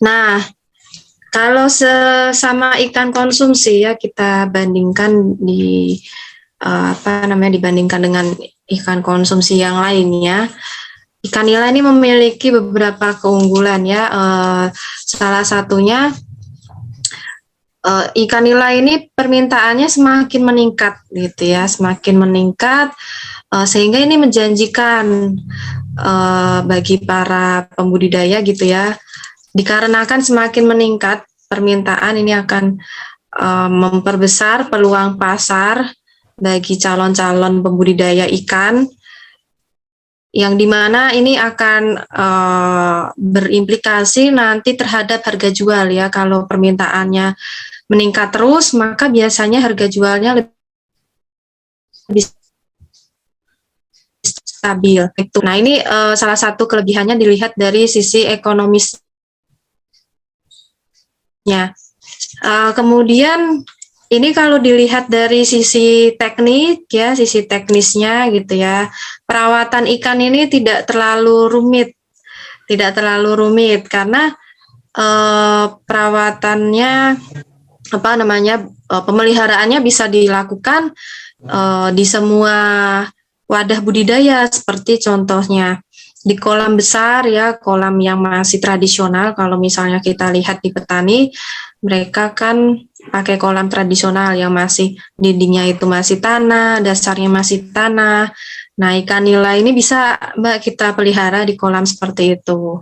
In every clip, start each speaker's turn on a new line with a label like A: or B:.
A: Nah, kalau sesama ikan konsumsi ya kita bandingkan dibandingkan dengan ikan konsumsi yang lainnya. Ikan nila ini memiliki beberapa keunggulan ya. Salah satunya ikan nila ini permintaannya semakin meningkat gitu ya, semakin meningkat sehingga ini menjanjikan bagi para pembudidaya gitu ya. Dikarenakan semakin meningkat permintaan ini akan memperbesar peluang pasar bagi calon-calon pembudidaya ikan, yang dimana ini akan berimplikasi nanti terhadap harga jual ya. Kalau permintaannya meningkat terus, maka biasanya harga jualnya lebih stabil. Nah, ini salah satu kelebihannya dilihat dari sisi ekonomisnya. Kemudian ini kalau dilihat dari sisi teknik ya, sisi teknisnya gitu ya, perawatan ikan ini tidak terlalu rumit, karena perawatannya pemeliharaannya bisa dilakukan di semua wadah budidaya, seperti contohnya di kolam besar ya, kolam yang masih tradisional. Kalau misalnya kita lihat di petani, mereka kan pakai kolam tradisional yang masih dindingnya itu masih tanah, dasarnya masih tanah. Nah, ikan nila ini bisa kita pelihara di kolam seperti itu.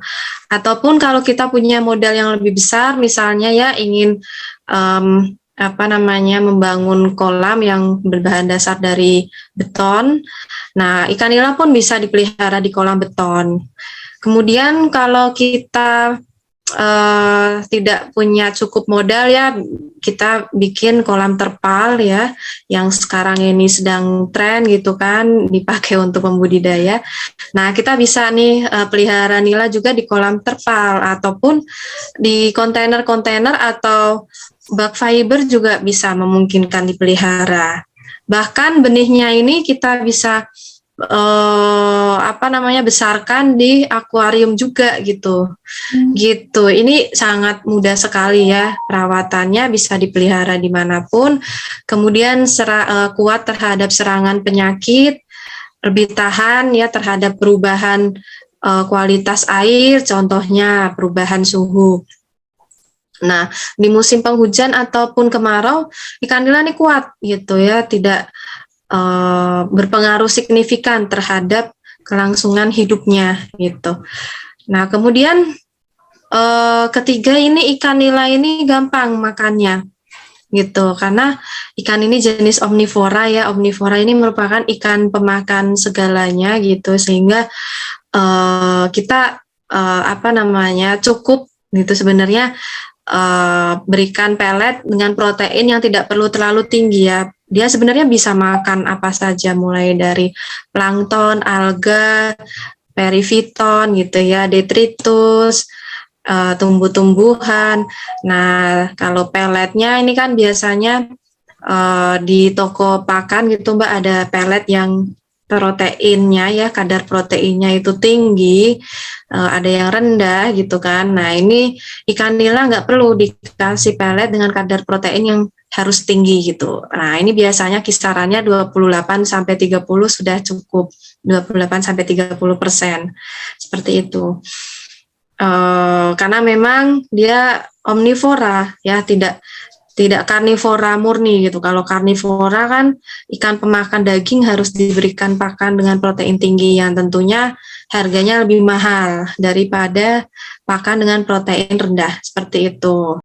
A: Ataupun kalau kita punya modal yang lebih besar, misalnya ya ingin membangun kolam yang berbahan dasar dari beton. Nah, ikan nila pun bisa dipelihara di kolam beton. Kemudian kalau kita tidak punya cukup modal ya, kita bikin kolam terpal ya, yang sekarang ini sedang tren gitu kan, dipakai untuk pembudidaya. Nah, kita bisa nih pelihara nila juga di kolam terpal, ataupun di kontainer-kontainer atau bag fiber juga bisa memungkinkan dipelihara. Bahkan benihnya ini kita bisa besarkan di akuarium juga gitu. Gitu. Ini sangat mudah sekali ya perawatannya, bisa dipelihara dimanapun. Kemudian kuat terhadap serangan penyakit, lebih tahan ya terhadap perubahan kualitas air, contohnya perubahan suhu. Nah, di musim penghujan ataupun kemarau, ikan nila ini kuat gitu ya, tidak berpengaruh signifikan terhadap kelangsungan hidupnya gitu. Nah, kemudian ketiga ini ikan nila ini gampang makannya gitu, karena ikan ini jenis omnivora ya. Omnivora ini merupakan ikan pemakan segalanya gitu, sehingga kita cukup gitu sebenarnya berikan pelet dengan protein yang tidak perlu terlalu tinggi ya. Dia sebenarnya bisa makan apa saja, mulai dari plankton, alga, perifiton gitu ya, detritus, tumbuh-tumbuhan. Nah, kalau peletnya ini kan biasanya di toko pakan gitu Mbak, ada pelet yang proteinnya ya, kadar proteinnya itu tinggi, ada yang rendah gitu kan. Nah, ini ikan nila nggak perlu dikasih pelet dengan kadar protein yang harus tinggi gitu. Nah, ini biasanya kisarannya 28-30 sudah cukup, 28-30%, seperti itu. Karena memang dia omnivora ya, tidak karnivora murni gitu. Kalau karnivora kan ikan pemakan daging harus diberikan pakan dengan protein tinggi yang tentunya harganya lebih mahal daripada pakan dengan protein rendah, seperti itu.